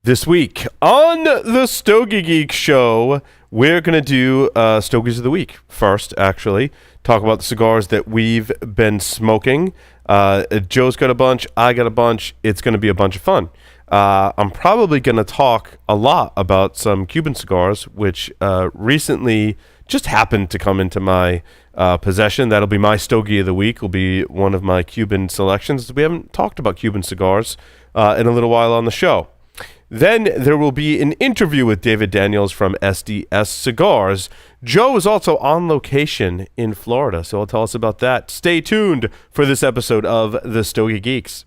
This week on the Stogie Geeks show, we're going to do Stogies of the Week first, actually. Talk about the cigars that we've been smoking. Joe's got a bunch. I got a bunch. It's going to be a bunch of fun. I'm probably going to talk a lot about some Cuban cigars, which recently just happened to come into my possession. That'll be my Stogie of the Week. Will be one of my Cuban selections. We haven't talked about Cuban cigars in a little while on the show. Then there will be an interview with David Daniels from SDS Cigars. Joe is also on location in Florida, so he'll tell us about that. Stay tuned for this episode of the Stogie Geeks.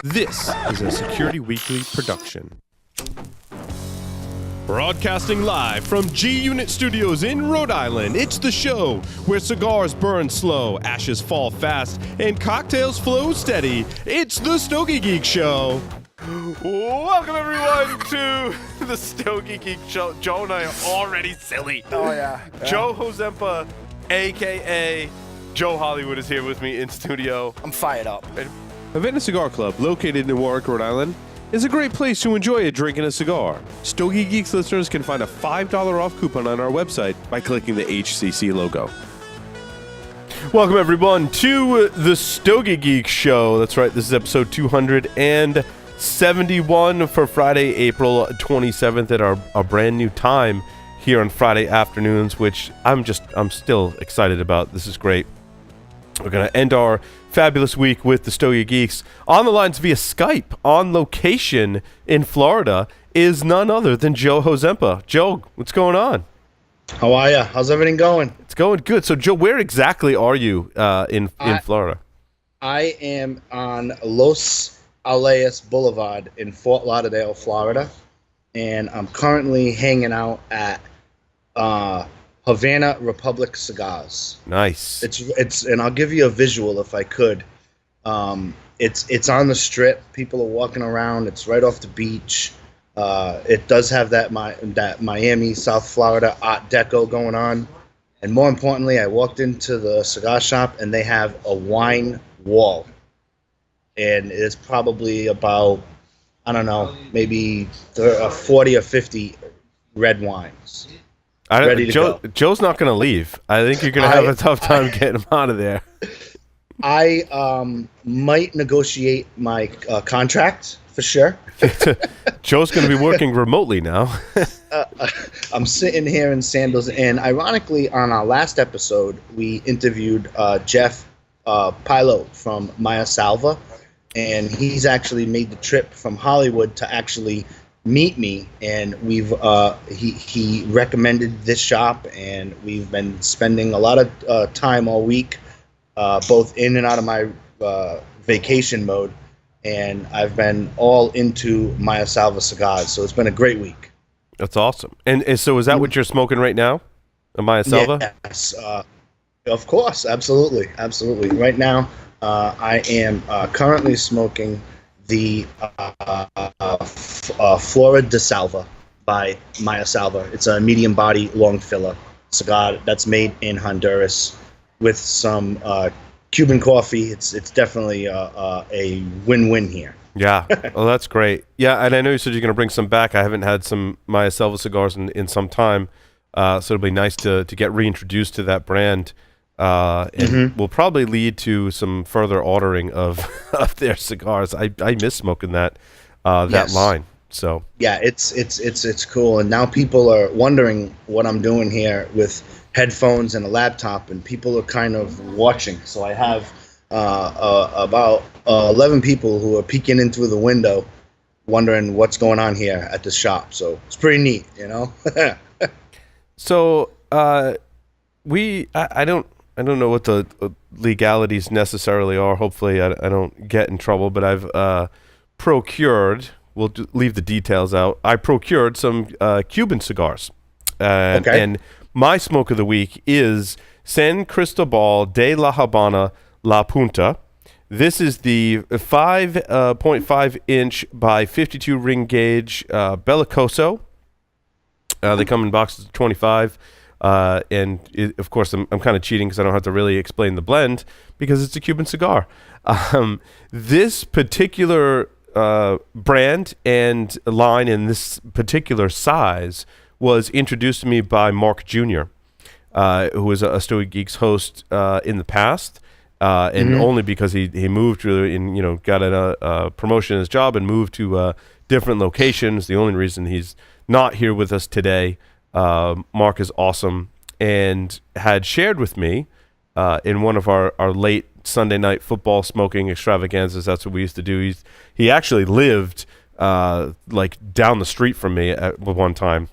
This is a Security Weekly production. Broadcasting live from G-Unit Studios in Rhode Island, it's the show where cigars burn slow, ashes fall fast, and cocktails flow steady. It's the Stogie Geek Show. Welcome, everyone, to the Stogie Geek Show. Joe and I are already silly. Oh, yeah. Joe Hozempa, a.k.a. Joe Hollywood, is here with me in studio. I'm fired up. Havana Cigar Club, located in Warwick, Rhode Island, is a great place to enjoy a drink and a cigar. Stogie Geeks listeners can find a $5 off coupon on our website by clicking the HCC logo. Welcome, everyone, to the Stogie Geeks Show. That's right, this is episode 271 for Friday, April 27th at our brand new time here on Friday afternoons, which I'm still excited about. This is great. We're going to end our fabulous week with the Stogie Geeks. On the lines via Skype, on location in Florida, is none other than Joe Hozempa. Joe, what's going on? How are you? How's everything going? It's going good. So, Joe, where exactly are you in Florida? I am on Los Alais Boulevard in Fort Lauderdale, Florida, and I'm currently hanging out at Havana Republic Cigars. Nice. It's and I'll give you a visual if I could. It's on the strip. People are walking around. It's right off the beach. It does have that Miami, South Florida Art Deco going on. And more importantly, I walked into the cigar shop and they have a wine wall. And it's probably about, I don't know, maybe 40 or 50 red wines. Joe's not going to leave. I think you're going to have a tough time getting him out of there. I might negotiate my contract for sure. Joe's going to be working remotely now. I'm sitting here in sandals, and ironically, on our last episode, we interviewed Jeff Pilo from Maya Selva, and he's actually made the trip from Hollywood to actually meet me, and he recommended this shop, and we've been spending a lot of time all week, both in and out of my vacation mode, and I've been all into Maya Selva cigars, so it's been a great week. That's awesome. And so is that what you're smoking right now, a Maya Selva? Yes, of course, absolutely. Right now, I am currently smoking the Flor de Selva by Maya Selva. It's a medium body, long filler cigar that's made in Honduras with some Cuban coffee. It's definitely a win-win here. Yeah, well, that's great. Yeah, and I know you said you're going to bring some back. I haven't had some Maya Selva cigars in some time, so it'll be nice to get reintroduced to that brand. And will probably lead to some further ordering of their cigars. I miss smoking that Yes. line. So yeah, it's cool. And now people are wondering what I'm doing here with headphones and a laptop, and people are kind of watching. So I have about 11 people who are peeking in through the window, wondering what's going on here at the shop. So it's pretty neat, you know. So I don't know what the legalities necessarily are. Hopefully I don't get in trouble, but I've procured, we'll leave the details out, I procured some Cuban cigars. And my smoke of the week is San Cristobal de la Habana La Punta. This is the 5.5 inch by 52 ring gauge Bellicoso. They come in boxes of 25. Of course, I'm kind of cheating because I don't have to really explain the blend because it's a Cuban cigar. This particular brand and line in this particular size was introduced to me by Mark Jr., who was a Stogie Geeks host in the past, and only because he moved really and got a promotion in his job and moved to different locations. The only reason he's not here with us today. Mark is awesome and had shared with me in one of our late Sunday night football smoking extravaganzas. That's what we used to do. He actually lived like down the street from me at one time.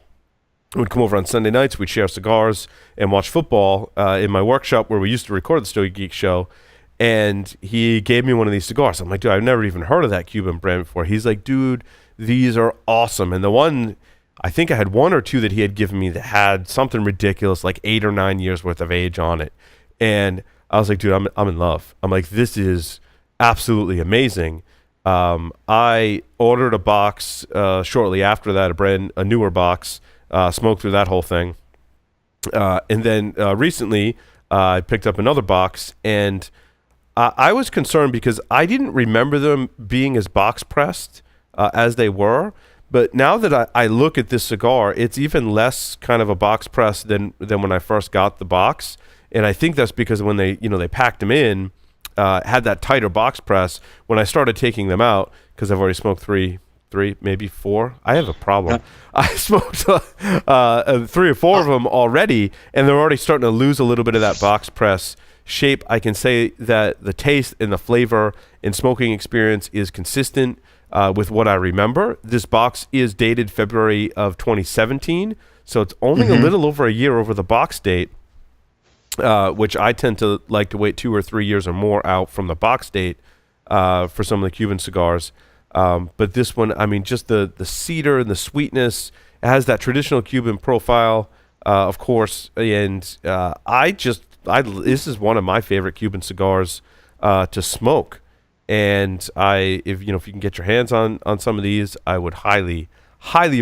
We'd come over on Sunday nights, we'd share cigars and watch football in my workshop where we used to record the Stogie Geek show. And he gave me one of these cigars. I'm like, dude, I've never even heard of that Cuban brand before. He's like, dude, these are awesome. And the one, I think I had one or two that he had given me that had something ridiculous, like 8 or 9 years worth of age on it. And I was like, dude, I'm in love. I'm like, this is absolutely amazing. I ordered a box shortly after that, a newer box, smoked through that whole thing. And then recently I picked up another box, and I was concerned because I didn't remember them being as box pressed as they were. But now that I look at this cigar, it's even less kind of a box press than when I first got the box. And I think that's because when they packed them in, had that tighter box press. When I started taking them out, because I've already smoked three, maybe four. I have a problem. I smoked 3 or 4 of them already, and they're already starting to lose a little bit of that box press shape. I can say that the taste and the flavor and smoking experience is consistent with what I remember. This box is dated February of 2017, so it's only a little over a year over the box date. Which I tend to like to wait 2 or 3 years or more out from the box date for some of the Cuban cigars. But this one, I mean, just the cedar and the sweetness, it has that traditional Cuban profile, of course. And this is one of my favorite Cuban cigars to smoke. And if you can get your hands on some of these, I would highly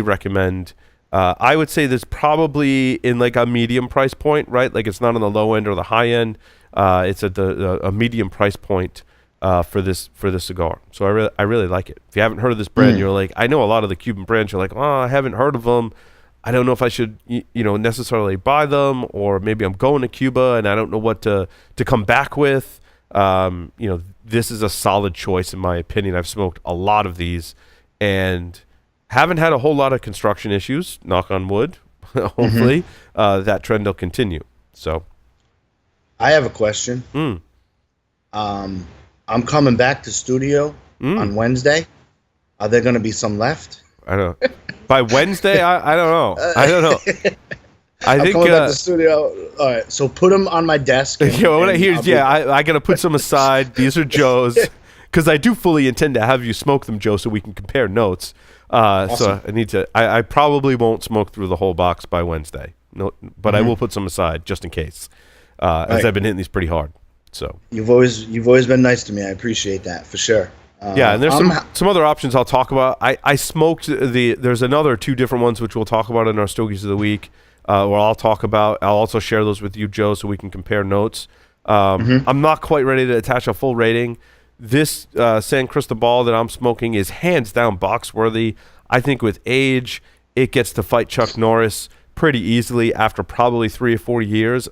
recommend. I would say this probably in like a medium price point, right? Like it's not on the low end or the high end. It's at a medium price point for this cigar. So I really like it. If you haven't heard of this brand, you're like, I know a lot of the Cuban brands. You're like, oh, I haven't heard of them. I don't know if I should necessarily buy them, or maybe I'm going to Cuba and I don't know what to come back with. This is a solid choice in my opinion. I've smoked a lot of these and haven't had a whole lot of construction issues, knock on wood. Hopefully that trend will continue. So I have a question. I'm coming back to studio on Wednesday. Are there going to be some left? I don't know. By Wednesday, I don't know. I don't know. I'm coming back to studio. All right, so put them on my desk. What I hear is, I got to put some aside. These are Joe's. Because I do fully intend to have you smoke them, Joe, so we can compare notes. Awesome. So I need to. I probably won't smoke through the whole box by Wednesday. No, but I will put some aside just in case, as I've been hitting these pretty hard. So you've always been nice to me. I appreciate that for sure. Yeah, and there's some other options I'll talk about. I smoked there's another 2 different ones which we'll talk about in our Stogies of the Week. Where I'll talk about. I'll also share those with you, Joe, so we can compare notes. I'm not quite ready to attach a full rating. This San Cristobal that I'm smoking is hands down box worthy. I think with age, it gets to fight Chuck Norris pretty easily after probably 3 or 4 years,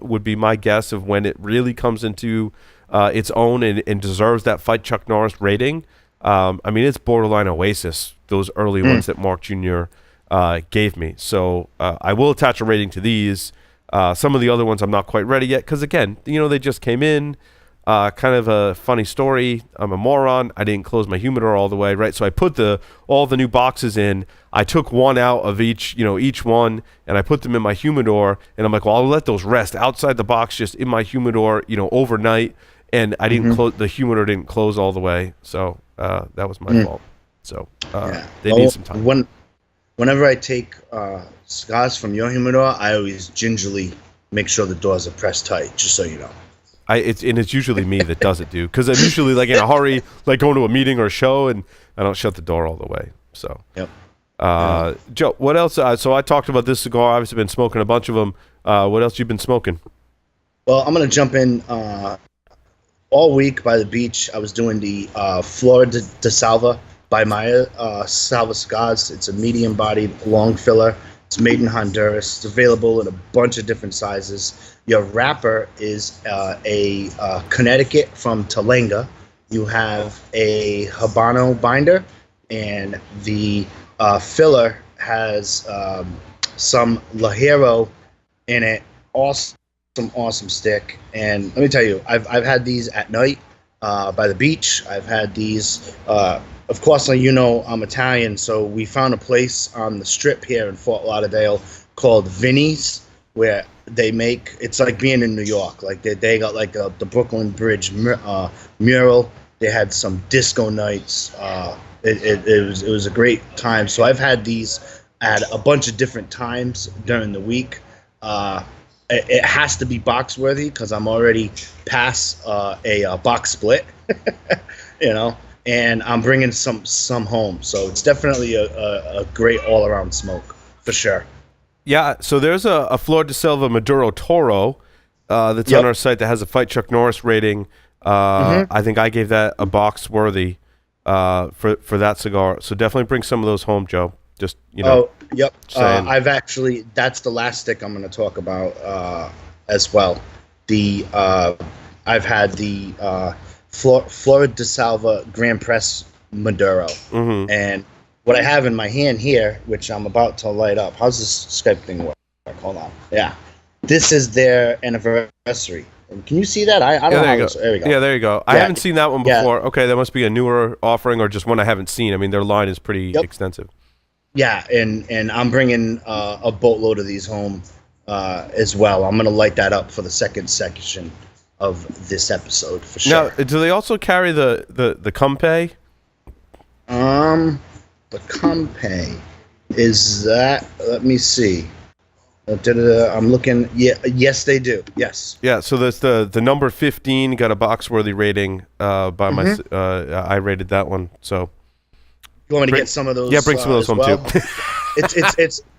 would be my guess of when it really comes into its own and deserves that fight Chuck Norris rating. I mean, it's borderline Oasis, those early ones that Mark Jr. Gave me. So I will attach a rating to these. Some of the other ones I'm not quite ready yet because, again, they just came in. Kind of a funny story. I'm a moron. I didn't close my humidor all the way, right? So I put all the new boxes in. I took one out of each one, and I put them in my humidor. And I'm like, well, I'll let those rest outside the box, just in my humidor, overnight. And I didn't close. The humidor didn't close all the way, so that was my fault. So they need some time. Whenever I take cigars from your humidor, I always gingerly make sure the doors are pressed tight, just so you know. It's usually me that does it, dude, because I'm usually like in a hurry, like going to a meeting or a show, and I don't shut the door all the way. So, yep. Joe, what else? So I talked about this cigar. Obviously, been smoking a bunch of them. What else you been smoking? Well, I'm gonna jump in. All week by the beach, I was doing the Flor de Selva by Maya Selva cigars. It's a medium-bodied long filler. It's made in Honduras. It's available in a bunch of different sizes. Your wrapper is a Connecticut from Talanga. You have a Habano binder, and the filler has some Lajero in it. Awesome stick. And let me tell you, I've had these at night by the beach. I've had these. Of course, you know I'm Italian, so we found a place on the strip here in Fort Lauderdale called Vinny's, where they make, it's like being in New York. Like they got like the Brooklyn Bridge mural. They had some disco nights. It was a great time. So I've had these at a bunch of different times during the week. It has to be box worthy because I'm already past a box split, you know, and I'm bringing some home. So it's definitely a great all around smoke for sure. Yeah, so there's a Flor de Selva Maduro Toro that's on our site that has a Fight Chuck Norris rating. I think I gave that a box worthy for that cigar. So definitely bring some of those home, Joe. Just, you know. Oh, yep. I've actually, that's the last stick I'm going to talk about as well. I've had the Flor de Selva Grand Press Maduro. And what I have in my hand here, which I'm about to light up. How's this Skype thing work? Hold on. Yeah. This is their anniversary. Can you see that? I don't know how this, there we go. Yeah, there you go. I haven't seen that one before. Okay, that must be a newer offering or just one I haven't seen. I mean, their line is pretty extensive. Yeah, and I'm bringing a boatload of these home as well. I'm going to light that up for the second section of this episode for sure. Now, do they also carry the Compe? The Compe is that? Let me see. I'm looking. Yeah, yes, they do. Yes. Yeah. So there's the number 15 got a box worthy rating by my. I rated that one. So. You want me to get some of those? Yeah, bring some of those home too.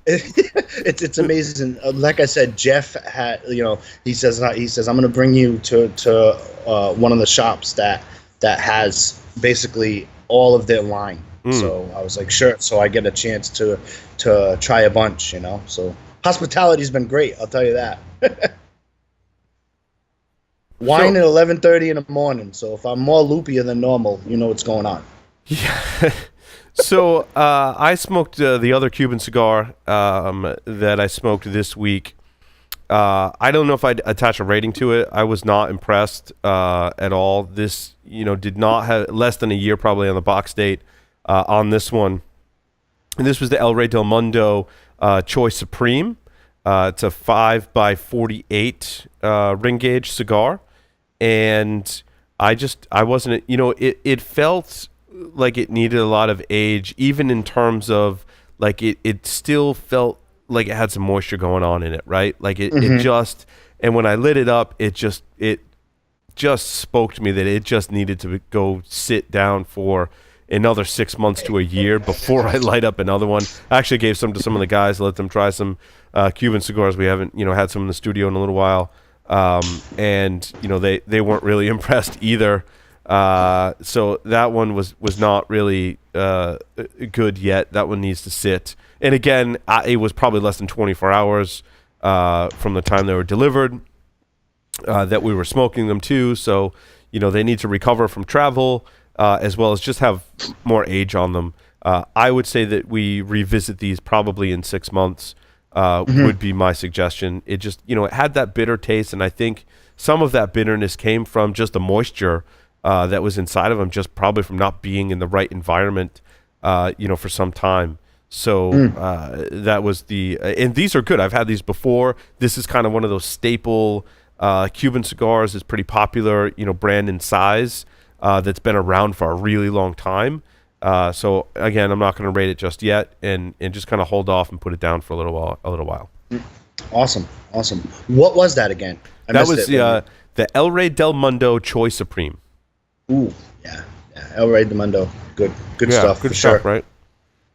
It's amazing. Like I said, Jeff had, he says I'm going to bring you to one of the shops that has basically all of their line. So I was like, sure. So I get a chance to try a bunch, So hospitality's been great. I'll tell you that. Wine at 11:30 in the morning. So if I'm more loopier than normal, you know what's going on. Yeah. So I smoked the other Cuban cigar that I smoked this week. I don't know if I'd attach a rating to it. I was not impressed at all. This, did not have less than a year probably on the box date on this one. And this was the El Rey del Mundo Choice Supreme. It's a 5x48 ring gauge cigar. And I wasn't, it felt like it needed a lot of age, even in terms of like it still felt like it had some moisture going on in it, right? Like it just, and when I lit it up, it just spoke to me that it just needed to go sit down for another 6 months to a year before I light up another one. I actually gave some to some of the guys, let them try some Cuban cigars. We haven't, had some in the studio in a little while. And they weren't really impressed either. So that one was not really good yet. That one needs to sit. And again, it was probably less than 24 hours from the time they were delivered that we were smoking them too. So, they need to recover from travel as well as just have more age on them. I would say that we revisit these probably in 6 months would be my suggestion. It just, it had that bitter taste, and I think some of that bitterness came from just the moisture that was inside of them, just probably from not being in the right environment, for some time. So that was and these are good. I've had these before. This is kind of one of those staple Cuban cigars. It's pretty popular, brand and size that's been around for a really long time. So again, I'm not going to rate it just yet, and just kind of hold off and put it down for a little while. Awesome. What was that again? That was the El Rey del Mundo Choice Supreme. Ooh, yeah. El Rey del Mundo, good stuff. Good stuff, right?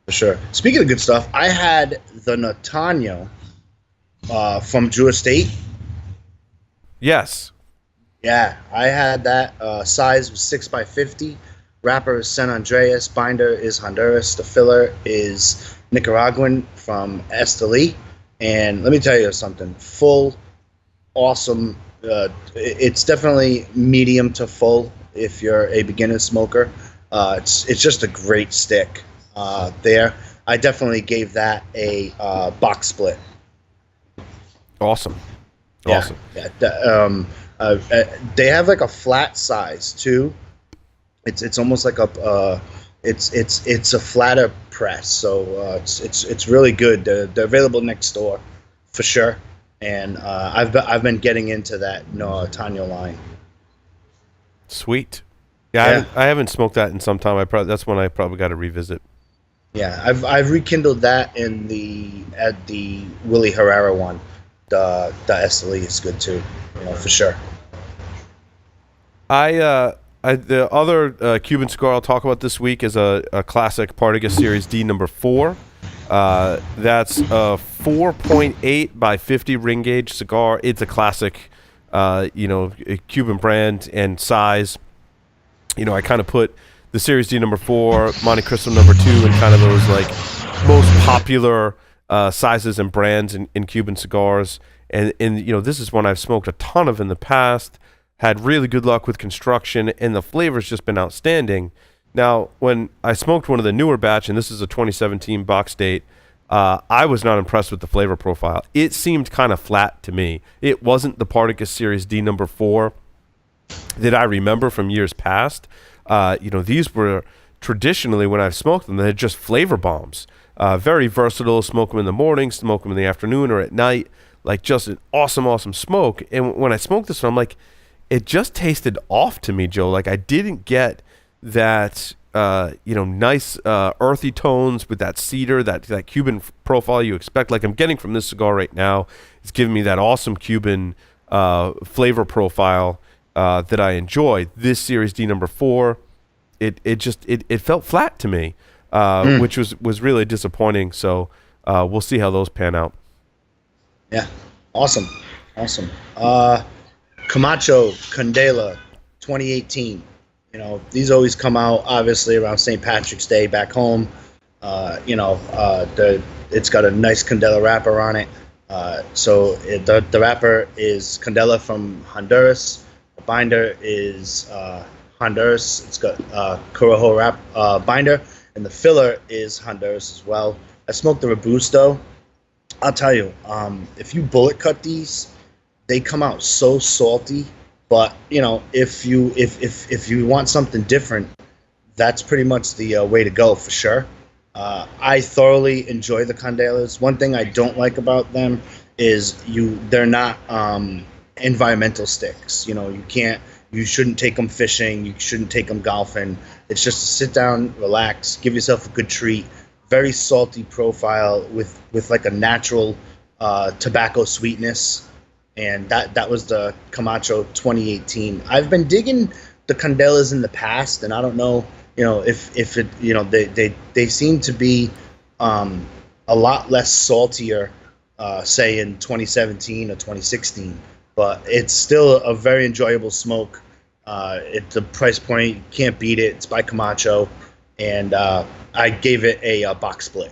For sure. Speaking of good stuff, I had the Norteno from Drew Estate. Yes. Yeah, I had that. Size was 6x50. Wrapper is San Andreas. Binder is Honduras. The filler is Nicaraguan from Esteli. And let me tell you something. Full, awesome. It's definitely medium to full if you're a beginner smoker. It's just a great stick there. I definitely gave that a box split. Awesome. Awesome. They have like a flat size too. It's almost like it's a flatter press, so it's really good. They're available next door for sure, and I've been getting into that Norteno line. Sweet. Yeah. I haven't smoked that in some time. That's one I probably got to revisit. Yeah, I've rekindled that at the Willie Herrera one. The Esteli is good too, for sure. The other Cuban cigar I'll talk about this week is a classic Partagas Series D number 4. That's a 4.8 by 50 ring gauge cigar. It's a classic, Cuban brand and size. I kind of put the Series D number 4, Monte Cristo number 2, and kind of those like most popular sizes and brands in Cuban cigars. And this is one I've smoked a ton of in the past. Had really good luck with construction, and the flavor's just been outstanding. Now, when I smoked one of the newer batch, and this is a 2017 box date, I was not impressed with the flavor profile. It seemed kind of flat to me. It wasn't the Partagas Series D number 4 that I remember from years past. These were traditionally, when I've smoked them, they're just flavor bombs. Very versatile. Smoke them in the morning, smoke them in the afternoon or at night. Like just an awesome smoke. And when I smoked this one, I'm like, it just tasted off to me, Joe. Like I didn't get that, nice earthy tones with that cedar, that Cuban profile you expect. Like I'm getting from this cigar right now. It's giving me that awesome Cuban flavor profile that I enjoy. This Series D number 4, it felt flat to me, which was really disappointing. So we'll see how those pan out. Yeah, awesome. Camacho Candela 2018. These always come out obviously around St. Patrick's Day back home. It's got a nice Candela wrapper on it. The wrapper is Candela from Honduras. The binder is Honduras. It's got Corojo binder, and the filler is Honduras as well. I smoked the Robusto. I'll tell you, if you bullet cut these, they come out so salty. But if you want something different, that's pretty much the way to go for sure. I thoroughly enjoy the Candelas. One thing I don't like about them is they're not environmental sticks. You shouldn't take them fishing. You shouldn't take them golfing. It's just to sit down, relax, give yourself a good treat. Very salty profile with like a natural tobacco sweetness. And that was the Camacho 2018. I've been digging the Candelas in the past, and I don't know, if it, they seem to be a lot less saltier, say in 2017 or 2016. But it's still a very enjoyable smoke. It's a price point, you can't beat it. It's by Camacho, and I gave it a box split.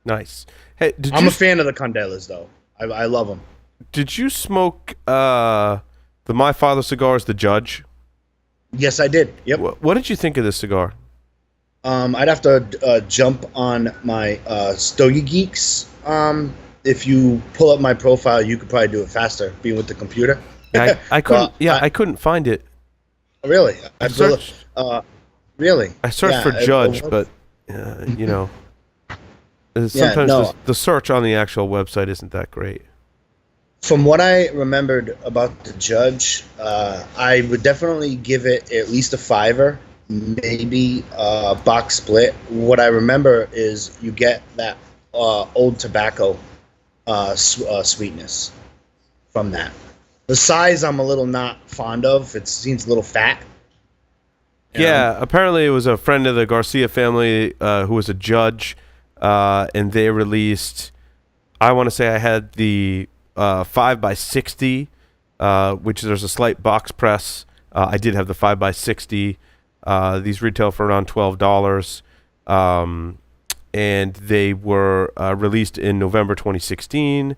Nice. Hey, I'm a fan of the Candelas, though. I love them. Did you smoke the My Father cigars, The Judge? Yes, I did. Yep. What did you think of this cigar? I'd have to jump on my Stogie Geeks. If you pull up my profile, you could probably do it faster, being with the computer. I couldn't. I couldn't find it. Really? Really? I searched for Judge, but sometimes the search on the actual website isn't that great. From what I remembered about the Judge, I would definitely give it at least a 5, maybe a box split. What I remember is you get that old tobacco sweetness from that. The size I'm a little not fond of. It seems a little fat. Yeah, apparently it was a friend of the Garcia family who was a judge, and they released, I want to say I had the 5x60, which there's a slight box press. I did have the 5x60. These retail for around $12. And they were released in November 2016.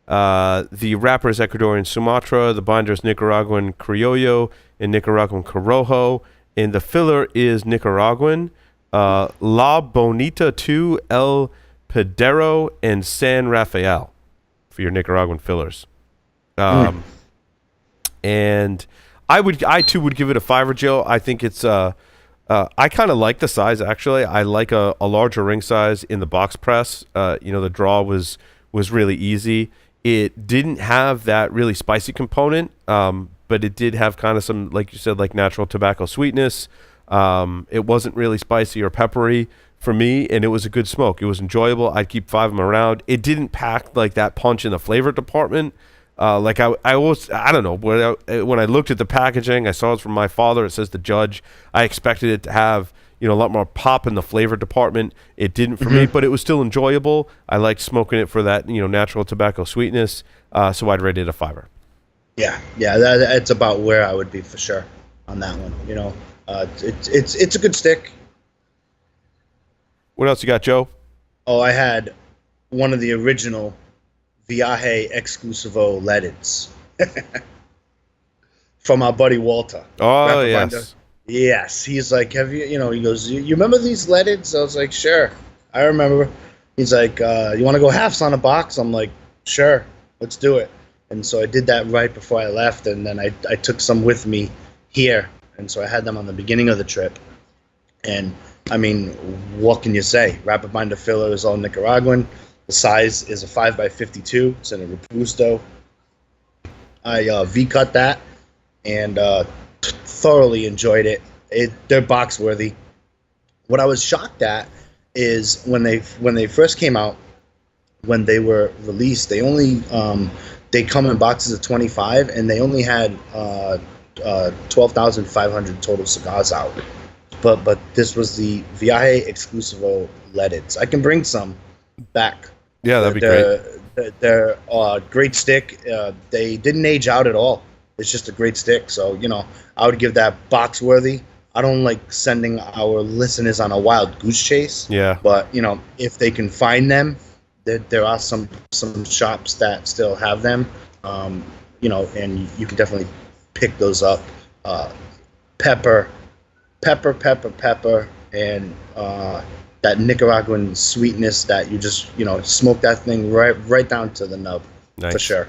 The wrapper is Ecuadorian Sumatra. The binder is Nicaraguan Criollo and Nicaraguan Corojo. And the filler is Nicaraguan. La Bonita 2, El Pedero, and San Rafael for your Nicaraguan fillers. And I too would give it a 5, Joe. I think it's I kind of like the size, actually. I like a larger ring size in the box press. The draw was really easy. It didn't have that really spicy component, but it did have kind of some, like you said, like natural tobacco sweetness. It wasn't really spicy or peppery for me, and it was a good smoke. It was enjoyable. I'd keep 5 of them around. It didn't pack like that punch in the flavor department. Like I don't know, when I looked at the packaging, I saw it's from my father. It says the Judge. I expected it to have, a lot more pop in the flavor department. It didn't for me, but it was still enjoyable. I liked smoking it for that, natural tobacco sweetness. So I'd rate it a 5. Yeah, it's about where I would be for sure on that one. It's a good stick. What else you got, Joe? Oh, I had one of the original Viaje Exclusivo Leadeds from our buddy Walter. Oh, yes. Yes, he's like, have you, he goes, you remember these Leadeds? I was like, sure, I remember. He's like, you want to go halves on a box? I'm like, sure, let's do it. And so I did that right before I left, and then I took some with me here, and so I had them on the beginning of the trip. And, I mean, what can you say? Wrapper binder filler is all Nicaraguan. The size is a 5x52. It's in a Robusto. I V-cut that and thoroughly enjoyed it. They're box worthy. What I was shocked at is when they first came out, when they were released, they only they come in boxes of 25, and they only had 12,500 total cigars out. But this was the Viaje Exclusivo Leadeds. I can bring some back. Yeah, that'd be great. They're great stick. They didn't age out at all. It's just a great stick. So, I would give that box worthy. I don't like sending our listeners on a wild goose chase. Yeah. But, if they can find them, there are some shops that still have them, and you can definitely pick those up. Pepper, and that Nicaraguan sweetness that you just, smoke that thing right down to the nub. Nice. For sure.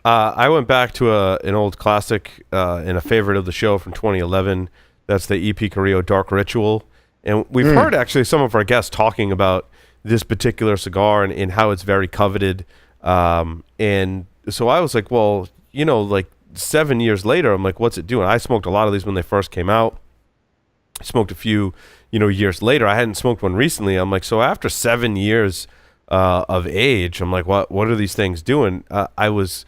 I went back to an old classic and a favorite of the show from 2011. That's the EP Carrillo Dark Ritual. And we've heard actually some of our guests talking about this particular cigar and how it's very coveted. And so I was like, well, like 7 years later, I'm like, what's it doing? I smoked a lot of these when they first came out. I smoked a few, years later. I hadn't smoked one recently. I'm like, so after 7 years of age, I'm like, what are these things doing? I was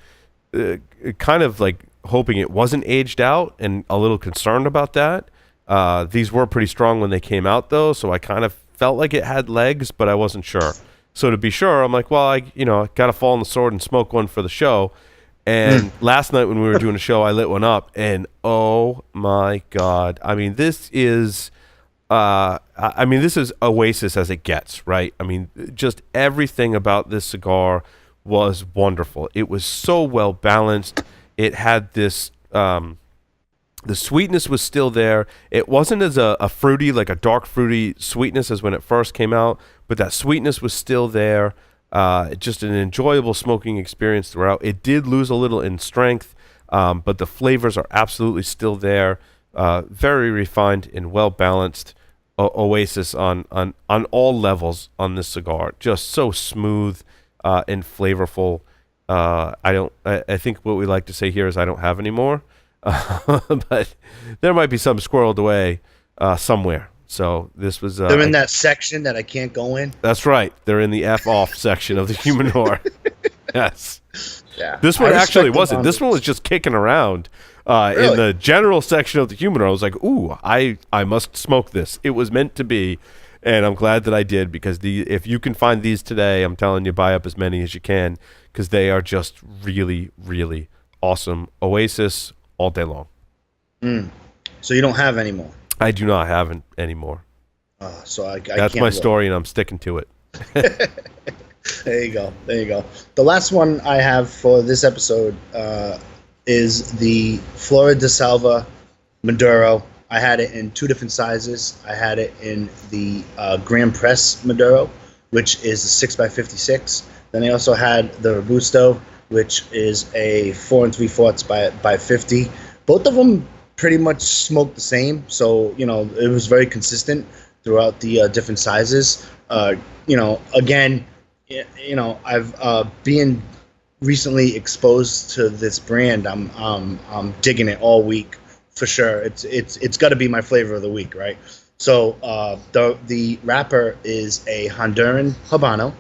kind of like hoping it wasn't aged out and a little concerned about that. These were pretty strong when they came out, though, so I kind of felt like it had legs, but I wasn't sure. So to be sure, I'm like, well, I got to fall on the sword and smoke one for the show. And last night when we were doing a show, I lit one up, and oh my God. I mean, this is Oasis as it gets, right? I mean, just everything about this cigar was wonderful. It was so well balanced. It had this, the sweetness was still there. It wasn't as a fruity, like a dark fruity sweetness as when it first came out, but that sweetness was still there. Just an enjoyable smoking experience throughout. It did lose a little in strength, but the flavors are absolutely still there. Very refined and well balanced. Oasis on all levels on this cigar. Just so smooth and flavorful. I think what we like to say here is I don't have any more, but there might be some squirreled away somewhere. So this was. They're in that section that I can't go in. That's right. They're in the F off section of the humidor. Yes. Yeah. This one actually wasn't. This one was just kicking around in the general section of the humidor. I was like, ooh, I must smoke this. It was meant to be. And I'm glad that I did, because if you can find these today, I'm telling you, buy up as many as you can, because they are just really, really awesome. Oasis all day long. So you don't have any more? I do not have anymore. So I That's can't my look. story, and I'm sticking to it. There you go. The last one I have for this episode is the Flor de Selva Maduro. I had it in 2 different sizes. I had it in the Grand Press Maduro, which is a 6x56. Then I also had the Robusto, which is a 4 3/4 by 50. Both of them pretty much smoked the same, so it was very consistent throughout the different sizes. Again, I've being recently exposed to this brand. I'm digging it all week for sure. It's got to be my flavor of the week, right? So the wrapper is a Honduran Habano,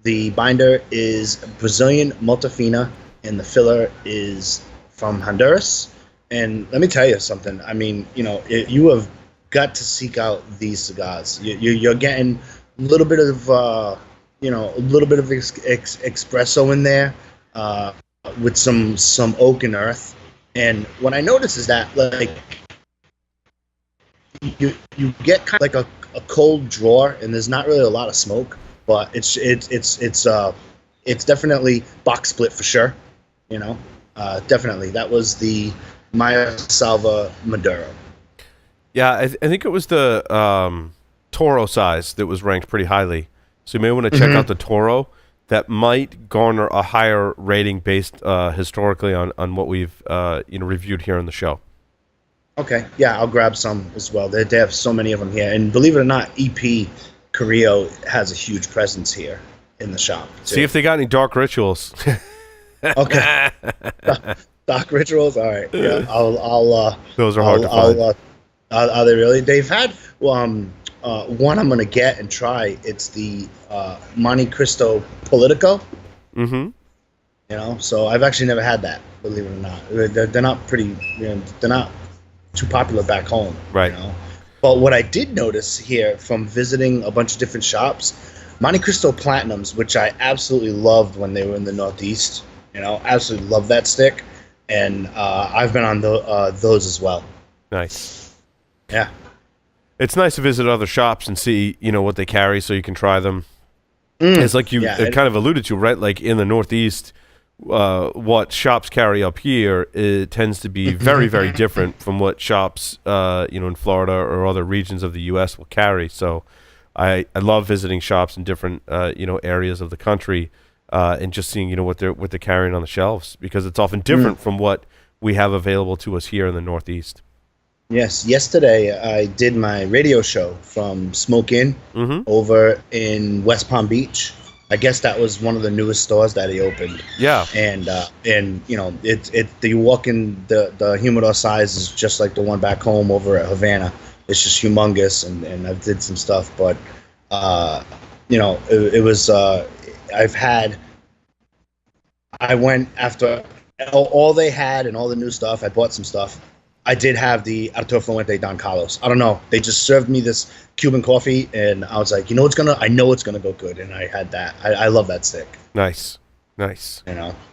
the binder is Brazilian Multifina, and the filler is from Honduras. And let me tell you something. I mean, you have got to seek out these cigars. You're getting a little bit of espresso in there, with some oak and earth. And what I notice is that, like, you get kind of like a cold draw, and there's not really a lot of smoke, but it's definitely box split for sure. Definitely that was the Maya Selva Maduro. Yeah, I think it was the Toro size that was ranked pretty highly. So you may want to check out the Toro. That might garner a higher rating based historically on what we've reviewed here on the show. Okay, yeah, I'll grab some as well. They have so many of them here, and believe it or not, EP Carrillo has a huge presence here in the shop too. See if they got any dark rituals. Okay, dark rituals. All right, yeah, I'll Those are hard to find. Are they really? They've had one I'm gonna get and try. It's the Monte Cristo Politico. So I've actually never had that. Believe it or not, they're not pretty. They're not too popular back home. Right. But what I did notice here from visiting a bunch of different shops, Monte Cristo Platinums, which I absolutely loved when they were in the Northeast. Absolutely love that stick, and I've been on those as well. Nice. Yeah. It's nice to visit other shops and see, what they carry so you can try them. It's like you kind of alluded to, right? Like in the Northeast, what shops carry up here, it tends to be very, very different from what shops, in Florida or other regions of the U.S. will carry. So I love visiting shops in different, areas of the country and just seeing, what they're carrying on the shelves, because it's often different from what we have available to us here in the Northeast. Yes. Yesterday, I did my radio show from Smoke Inn over in West Palm Beach. I guess that was one of the newest stores that he opened. Yeah. And you walk in, the humidor size is just like the one back home over at Havana. It's just humongous, and I did some stuff, but it was I went after all they had and all the new stuff. I bought some stuff. I did have the Arturo Fuente Don Carlos. I don't know. They just served me this Cuban coffee, and I was like, I know it's gonna go good, and I had that. I love that stick. Nice.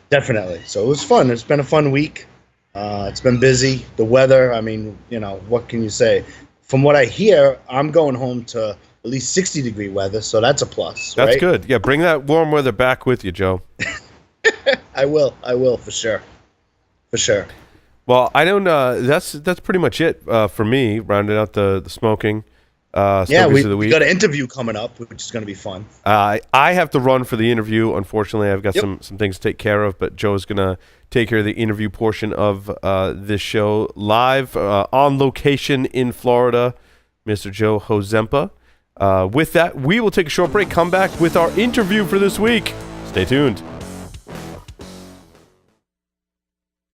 Definitely. So it was fun. It's been a fun week. It's been busy. The weather, I mean, what can you say? From what I hear, I'm going home to at least 60-degree weather, so that's a plus. That's right? good. Yeah, bring that warm weather back with you, Joe. I will for sure. For sure. Well, I don't. That's pretty much it for me. Rounding out the smoking. We got an interview coming up, which is going to be fun. I have to run for the interview. Unfortunately, I've got some things to take care of. But Joe's gonna take care of the interview portion of this show live on location in Florida. Mr. Joe Hozempa. With that, we will take a short break. Come back with our interview for this week. Stay tuned.